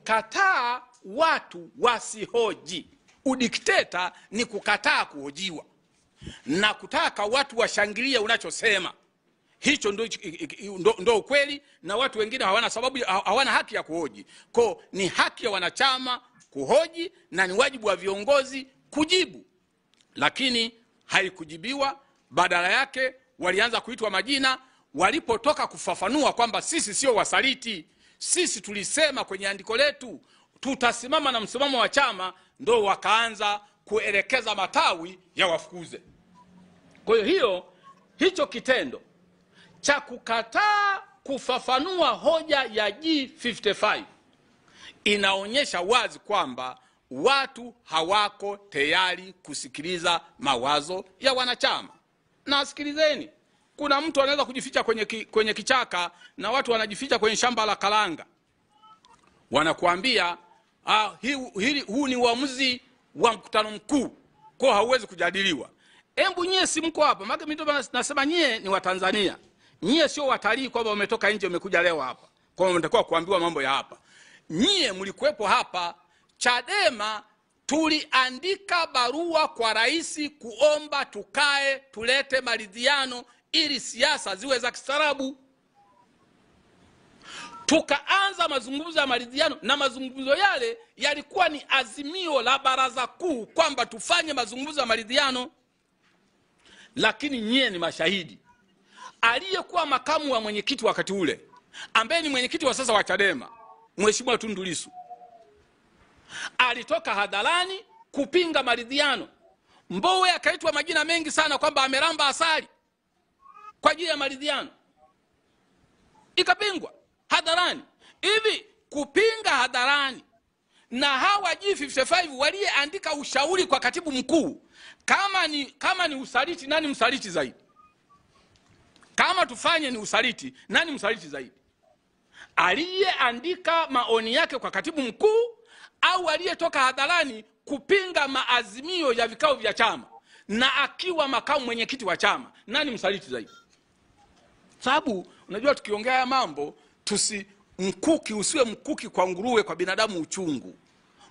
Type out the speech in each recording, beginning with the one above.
kukataa watu wasihoji. Udikteta ni kukataa kuhojiwa na kutaka watu washangilie unachosema. Hicho ndo ukweli, na watu wengine hawana sababu, hawana haki ya kuhoji. Kwa ni haki ya wanachama kuhoji na ni wajibu wa viongozi kujibu, lakini haikujibiwa. Badala yake walianza kuitwa majina walipotoka kufafanua kwamba sisi sio wasaliti. Sisi tulisema kwenye andiko letu tutasimama na msimamo wa chama, ndo wakaanza kuelekeza matawi ya wafukuze. Kwa hicho kitendo cha kukataa kufafanua hoja ya G55 inaonyesha wazi kwamba watu hawako tayari kusikiliza mawazo ya wanachama. Na sikilizeni, kuna mtu anaweza kujificha kwenye kichaka na watu wanajificha kwenye shamba la karanga. Wanakuambia huu ni uamuzi wa mkutano mkuu, kwa hauwezi kujadiliwa. Embu nyie si mko hapa, maana mimi nasema nyie ni Watanzania. Nyie sio watalii kwamba wametoka nje wamekuja leo hapa, kwa mnatakiwa kuambiwa mambo ya hapa. Nyie mlikuwepo hapa. Chadema tuliandika barua kwa rais kuomba tukae tulete maridhiano ili siasa ziwe za kistaarabu. Tukaanza mazungumzo ya maridhiano, na mazungumzo yale yalikuwa ni azimio la baraza kuu kwamba tufanye mazungumzo ya maridhiano. Lakini nyie ni mashahidi. Aliyekuwa makamu wa mwenyekiti wakati ule, ambaye ni mwenyekiti wa sasa wa Chadema, Mheshimiwa Tundu Lissu, alitoka hadharani kupinga maridhiano. Mbowe akaitwa majina mengi sana kwamba ameramba asali kwa ajili ya maridhiano, ikapingwa hadharani. Hivi kupinga hadharani, na hawa G55 waliyeandika ushauri kwa katibu mkuu, kama ni usaliti, nani msaliti zaidi? Kama tufanye ni usaliti, nani msaliti zaidi? Aliyeandika maoni yake kwa katibu mkuu au aliyetoka hadharani kupinga maazimio ya vikao vya chama na akiwa makamu mwenyekiti wa chama, nani msaliti zaidi? Sababu unajua tukiongea haya mambo, mkuki usiwe mkuki kwa nguruwe, kwa binadamu uchungu.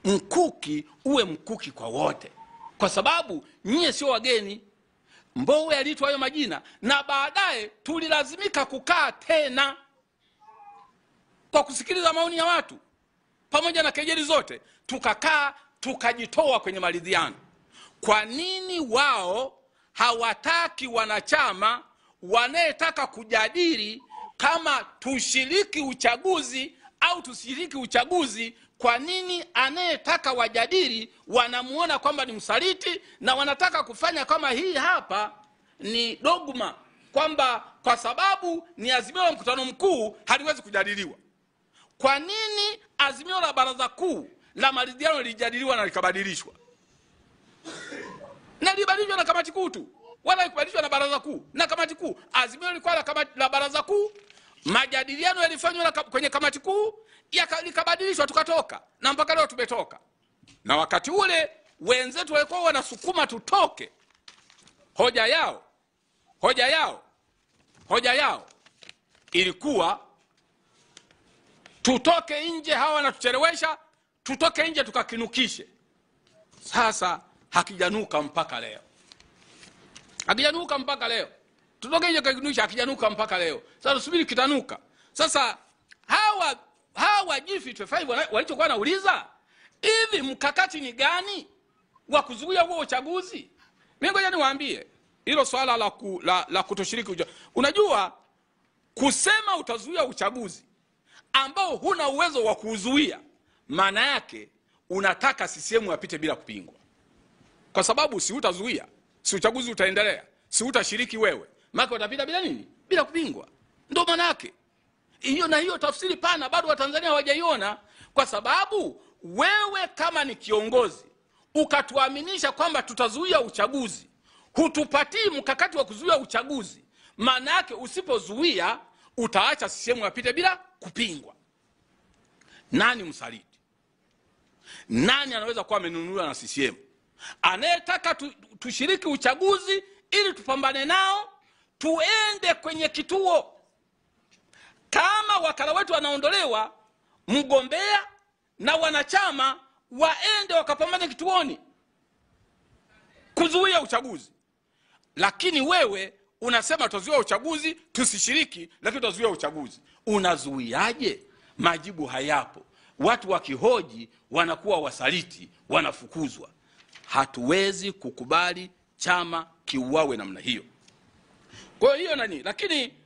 Mkuki uwe mkuki kwa wote, kwa sababu nyie sio wageni. Mbowe aliitwa hayo majina, na baadaye tulilazimika kukaa tena kwa kusikiliza maoni ya watu pamoja na kejeli zote. Tukakaa tukajitoa kwenye maridhiano. Kwa nini wao hawataki wanachama wanayetaka kujadili kama tushiriki uchaguzi au tusiriki uchaguzi? Kwa nini anayetaka wajadili wanamuona kwamba ni msaliti, na wanataka kufanya kama hii hapa ni dogma, kwamba kwa sababu ni azimio la mkutano mkuu haliwezi kujadiliwa? Kwa nini azimio la baraza kuu la maridhiano lilijadiliwa na likabadilishwa? Na libadilishwa na kamati kuu tu, wala ikubadilishwa na baraza kuu na kamati kuu. Azimio lilikuwa la baraza kuu, majadiliano yalifanywa kwenye kamati kuu, likabadilishwa, tukatoka, na mpaka leo tumetoka. Na wakati ule wenzetu walikuwa wanasukuma tutoke. Hoja yao ilikuwa tutoke nje, hawa wanatuchelewesha, tutoke nje tukakinukishe. Sasa hakijanuka mpaka leo. Tutoke nje tukakinukisha, hakijanuka mpaka leo. Sasa subiri kitanuka. Sasa hawa G55 walichokuwa nauliza, hivi mkakati ni gani wa kuzuia huo uchaguzi? Mimi ngoja niwaambie hilo swala la kutoshiriki uchaguzi. Unajua, kusema utazuia uchaguzi ambao huna uwezo wa kuzuia, maana yake unataka CCM apite bila kupingwa. Kwa sababu si utazuia, si uchaguzi utaendelea, si utashiriki wewe, maana utapita bila nini? Bila kupingwa. Ndio maana yake. Hiyo tafsiri pana bado Watanzania hawajaiona, kwa sababu wewe kama ni kiongozi ukatuaminisha kwamba tutazuia uchaguzi, hutupatii mkakati wa kuzuia uchaguzi, maana yake usipozuia utaacha CCM apite bila kupingwa. Nani msaliti? Nani anaweza kuwa amenunuliwa na CCM? Anayetaka tushiriki uchaguzi ili tupambane nao, tuende kwenye kituo. Kama wakala wetu anaondolewa, mgombea na wanachama waende wakapambane kituoni kuzuia uchaguzi. Lakini wewe unasema tutazuia uchaguzi, tusishiriki, lakini tutazuia uchaguzi. Unazuiaje? Majibu hayapo. Watu wakihoji wanakuwa wasaliti, wanafukuzwa. Hatuwezi kukubali chama kiuawe namna hiyo. Kwa hiyo nani?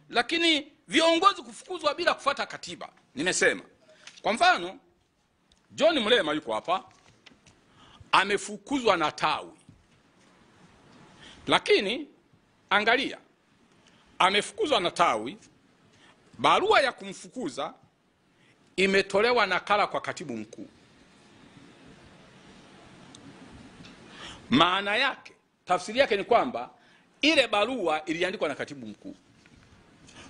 Lakini viongozi kufukuzwa bila kufuata katiba. Nimesema. Kwa mfano, John Mrema yuko hapa, amefukuzwa na tawi. Lakini angalia, amefukuzwa na tawi, barua ya kumfukuza imetolewa nakala kwa katibu mkuu. Maana yake, tafsiri yake ni kwamba ile barua iliandikwa na katibu mkuu.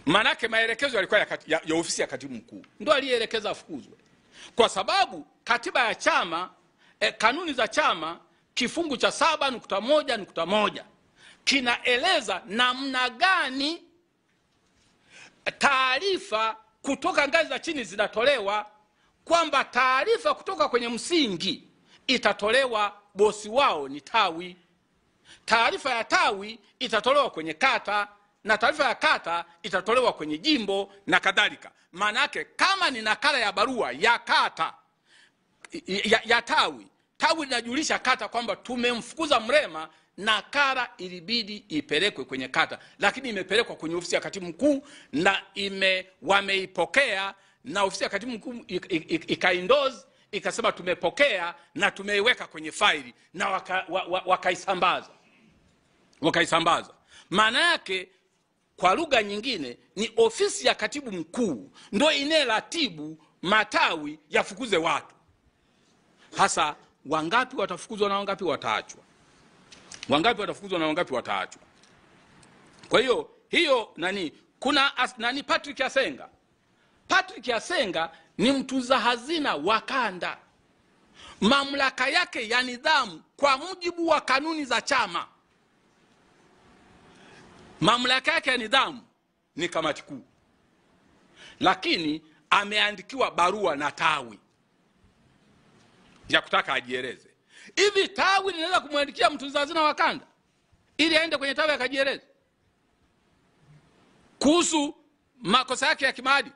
Maana yake maelekezo yalikuwa ya ofisi ya katibu mkuu, ndio aliyeelekeza afukuzwe. Kwa sababu katiba ya chama, kanuni za chama, kifungu cha 7.1.1 kinaeleza namna gani taarifa kutoka ngazi za chini zinatolewa, kwamba taarifa kutoka kwenye msingi itatolewa, bosi wao ni tawi. Taarifa ya tawi itatolewa kwenye kata, na taarifa ya kata itatolewa kwenye jimbo na kadhalika. Maana yake kama ni nakala ya barua ya kata ya tawi linajulisha kata kwamba tumemfukuza Mrema, nakala ilibidi ipelekwe kwenye kata, lakini imepelekwa kwenye ofisi ya katibu mkuu na wameipokea, na ofisi ya katibu mkuu ikaendorse, ikasema tumepokea na tumeiweka kwenye faili, na wakaisambaza. Maana yake kwa lugha nyingine ni ofisi ya katibu mkuu ndio inayeratibu matawi yafukuze watu. Hasa wangapi watafukuzwa na wangapi wataachwa? Wangapi watafukuzwa na wangapi wataachwa? Kwa hiyo kuna Patrick Yasenga. Patrick Yasenga ni mtunza hazina wa kanda. Mamlaka yake ya nidhamu kwa mujibu wa kanuni za chama, mamlaka yake ya nidhamu ni kamati kuu. Lakini ameandikiwa barua na tawi ya kutaka ajieleze. Hivi tawi linaweza kumwandikia mtunza hazina wa kanda ili aende kwenye tawi akajieleze kuhusu makosa yake ya kimaadili?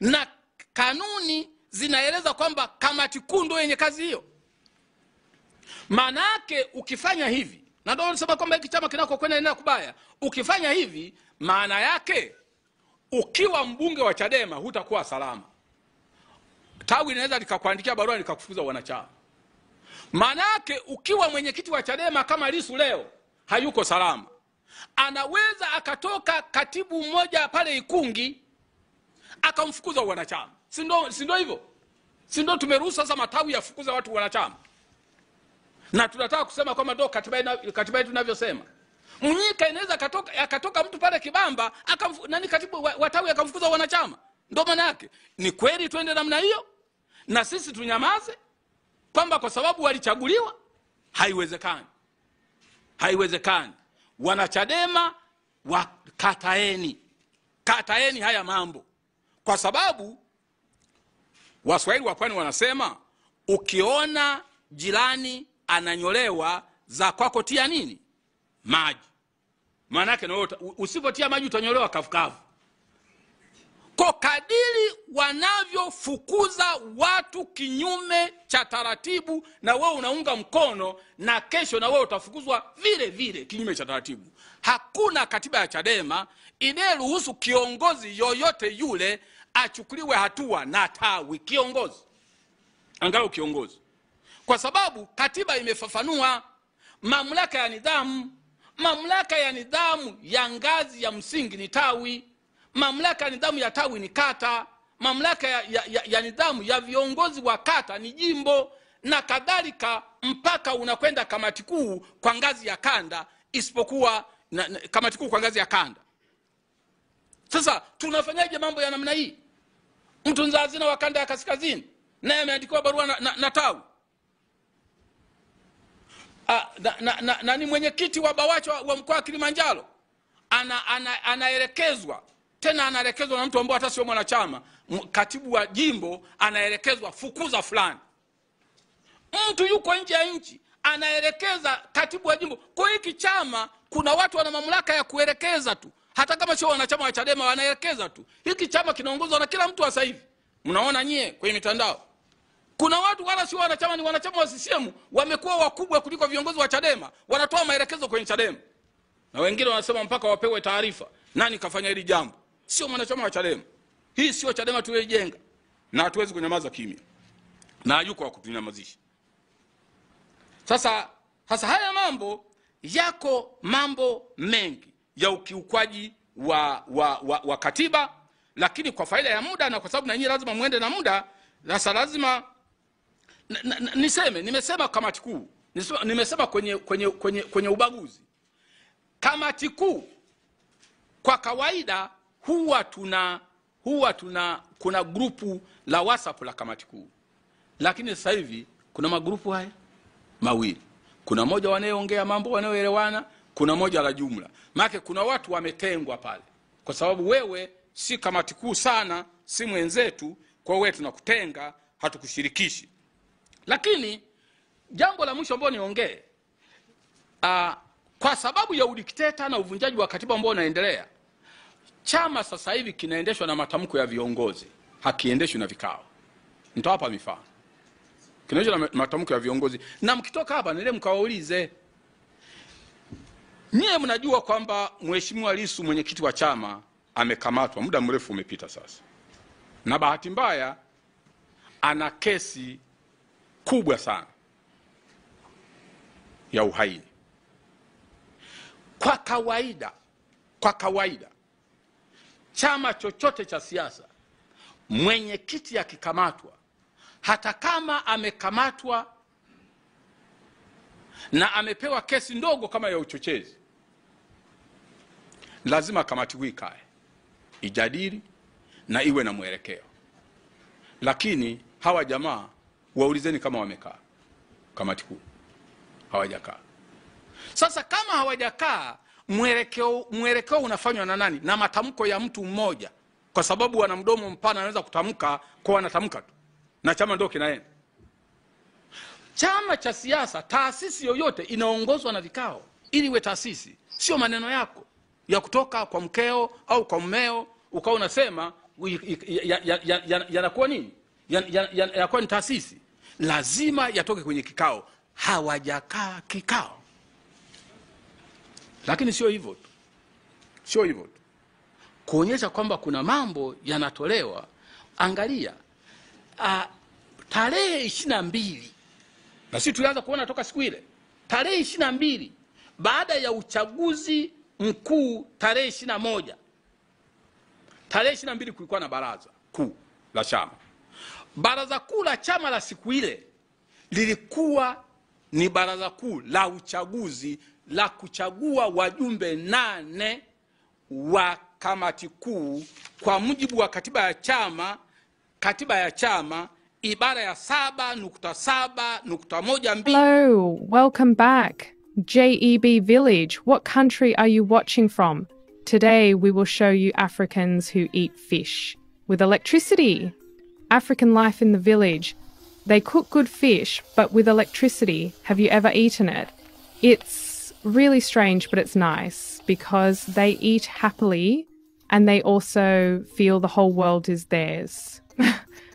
Na kanuni zinaeleza kwamba kamati kuu ndio yenye kazi hiyo. Maana yake ukifanya hivi, na ndio nasema kwamba hiki chama kinakokwenda inaenda kubaya. Ukifanya hivi, maana yake ukiwa mbunge wa Chadema hutakuwa salama. Tawi linaweza likakuandikia barua likakufukuza wanachama. Maana yake ukiwa mwenyekiti wa Chadema kama Lissu leo hayuko salama. Anaweza akatoka katibu mmoja pale Ikungi akamfukuza wanachama. Si ndio hivyo? Si ndio tumeruhusu sasa matawi yafukuza watu wanachama? Na tunataka kusema kwamba ndio katiba yetu inavyosema. Mnyika inaweza akatoka mtu pale Kibamba katibu wa tawi akamfukuza wanachama. Ndio maana yake. Ni kweli tuende namna hiyo na sisi tunyamaze kwamba kwa sababu walichaguliwa? Haiwezekani. Haiwezekani. Wanachadema kataeni haya mambo. Kwa sababu Waswahili wa pwani wanasema ukiona jirani ananyolewa za kwako tia nini? Maji. Maana yake usipotia maji utanyolewa kafukavu. Kwa kadiri wanavyofukuza watu kinyume cha taratibu, na wewe unaunga mkono, na kesho na wewe utafukuzwa vile vile kinyume cha taratibu. Hakuna katiba ya Chadema inayoruhusu kiongozi yoyote yule achukuliwe hatua na tawi. Kiongozi, angalau kiongozi. Kwa sababu katiba imefafanua mamlaka ya nidhamu. Mamlaka ya nidhamu ya ngazi ya msingi ni tawi. Mamlaka ya nidhamu ya tawi ni kata. Mamlaka ya nidhamu ya viongozi wa kata ni jimbo, na kadhalika mpaka unakwenda kamati kuu kwa ngazi ya kanda, isipokuwa kamati kuu kwa ngazi ya kanda. Sasa tunafanyaje mambo ya namna hii? Mtunza hazina wa kanda ya kaskazini naye ameandikiwa barua na tawi. Ni mwenyekiti wa BAWACHA wa mkoa wa Kilimanjaro anaelekezwa tena anaelekezwa na mtu ambaye hata sio mwanachama. Katibu wa jimbo anaelekezwa fukuza fulani. Mtu yuko nje ya nchi anaelekeza katibu wa jimbo. Kwa hiki chama kuna watu wana mamlaka ya kuelekeza tu, hata kama sio wanachama wa Chadema wanaelekeza tu. Hiki chama kinaongozwa na kila mtu sasa hivi. Mnaona nyie kwenye mitandao, kuna watu wala sio wanachama, ni wanachama wa CCM wamekuwa wakubwa kuliko viongozi wa Chadema, wanatoa maelekezo kwenye Chadema. Na wengine wanasema mpaka wapewe taarifa nani kafanya hili jambo. Sio mwanachama wa Chadema. Hii sio Chadema tuliyojenga, na hatuwezi kunyamaza kimya, na hayuko wa kutunyamazisha. Sasa haya mambo yako, mambo mengi ya ukiukwaji wa katiba, lakini kwa faida ya muda na kwa sababu na nyinyi lazima muende na muda, sasa lazima nimesema kamati kuu, nimesema kwenye ubaguzi. Kamati kuu kwa kawaida huwa kuna grupu la WhatsApp la kamati kuu, lakini sasa hivi kuna magrupu haya mawili. Kuna moja wanaoongea mambo wanaoelewana, kuna moja la jumla. Maana kuna watu wametengwa pale kwa sababu wewe si kamati kuu sana, si mwenzetu, kwa wewe tunakutenga, hatukushirikishi. Lakini jambo la mwisho ambalo niongee, kwa sababu ya udikteta na uvunjaji wa katiba ambao unaendelea, chama sasa hivi kinaendeshwa na matamko ya viongozi, hakiendeshwi na vikao. Nitawapa mifano. Kinaendeshwa na matamko ya viongozi, na mkitoka hapa nile mkawaulize, nyie mnajua kwamba Mheshimiwa Lissu mwenyekiti wa chama amekamatwa, muda mrefu umepita sasa, na bahati mbaya ana kesi kubwa sana ya uhaini. Kwa kawaida chama chochote cha siasa, mwenyekiti akikamatwa, hata kama amekamatwa na amepewa kesi ndogo kama ya uchochezi, lazima kamati hii ikae, ijadili na iwe na mwelekeo. Lakini hawa jamaa waulizeni kama wamekaa kamati kuu, hawajakaa. Sasa kama hawajakaa, mwelekeo unafanywa na nani? Na matamko ya mtu mmoja, kwa sababu wana mdomo mpana, anaweza kutamka kwa wanatamka tu, na chama ndio kinaenda. Chama cha siasa, taasisi yoyote inaongozwa na vikao ili iwe taasisi, sio maneno yako ya kutoka kwa mkeo au kwa mmeo ukao unasema yanakuwa nini, yanakuwa ni taasisi. Lazima yatoke kwenye kikao. Hawajakaa kikao. Lakini sio hivyo tu, kuonyesha kwamba kuna mambo yanatolewa. Angalia tarehe 22, na sisi tulianza kuona toka siku ile, tarehe 22 baada ya uchaguzi mkuu tarehe 21. Tarehe 22 kulikuwa na baraza kuu la chama. Baraza kuu la chama la siku ile lilikuwa ni baraza kuu la uchaguzi la kuchagua wajumbe 8 wa kamati kuu kwa mujibu wa katiba ya chama ibara ya 7.7.12. Hello, welcome back. JEB Village, what country are you watching from? Today we will show you Africans who eat fish with electricity. African life in the village. They cook good fish, but with electricity. Have you ever eaten it? It's really strange, but it's nice because they eat happily and they also feel the whole world is theirs.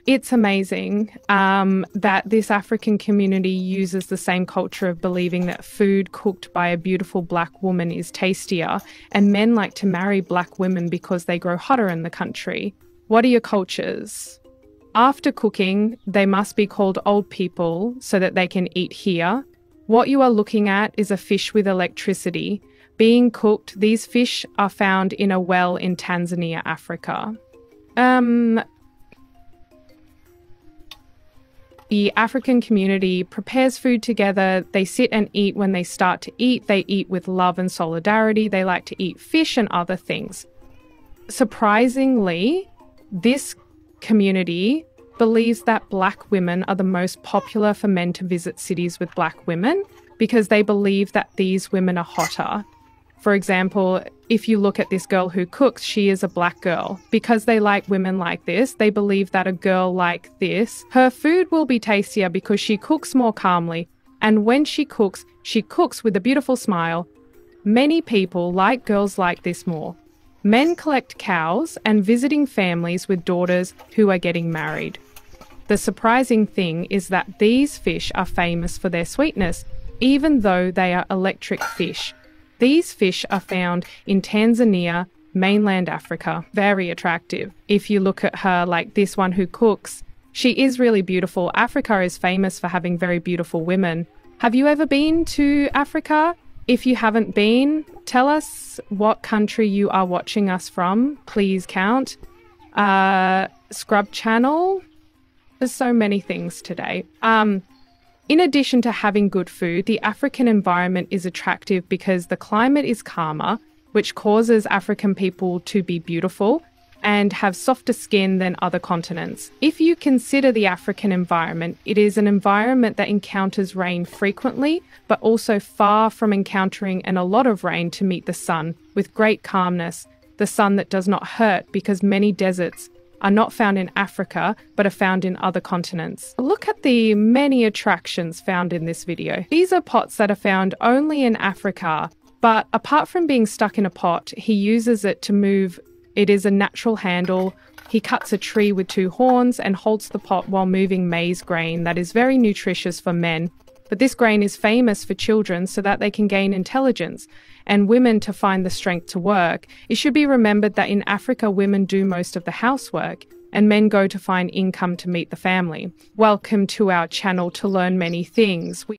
It's amazing that this African community uses the same culture of believing that food cooked by a beautiful black woman is tastier, and men like to marry black women because they grow hotter in the country. What are your cultures? After cooking, they must be called old people so that they can eat here. What you are looking at is a fish with electricity. Being cooked, these fish are found in a well in Tanzania, Africa. The African community prepares food together. They sit and eat. When they start to eat, they eat with love and solidarity. They like to eat fish and other things. Surprisingly, this community believes that black women are the most popular for men to visit cities with black women because they believe that these women are hotter. For example, if you look at this girl who cooks, she is a black girl. Because they like women like this, they believe that a girl like this, her food will be tastier because she cooks more calmly. And when she cooks with a beautiful smile. Many people like girls like this more. Men collect cows and visiting families with daughters who are getting married. The surprising thing is that these fish are famous for their sweetness, even though they are electric fish. These fish are found in Tanzania, mainland Africa. Very attractive. If you look at her like this one who cooks, she is really beautiful. Africa is famous for having very beautiful women. Have you ever been to Africa? If you haven't been, tell us what country you are watching us from. Please count. Scrub channel. There's so many things today. In addition to having good food, the African environment is attractive because the climate is calmer, which causes African people to be beautiful and have softer skin than other continents. If you consider the African environment, it is an environment that encounters rain frequently, but also far from encountering a lot of rain to meet the sun with great calmness, the sun that does not hurt because many deserts are not found in Africa, but are found in other continents. Look at the many attractions found in this video. These are pots that are found only in Africa, but apart from being stuck in a pot, he uses it to move. It is a natural handle. He cuts a tree with 2 horns and holds the pot while moving maize grain that is very nutritious for men. But this grain is famous for children so that they can gain intelligence and women to find the strength to work. It should be remembered that in Africa, women do most of the housework and men go to find income to meet the family. Welcome to our channel to learn many things.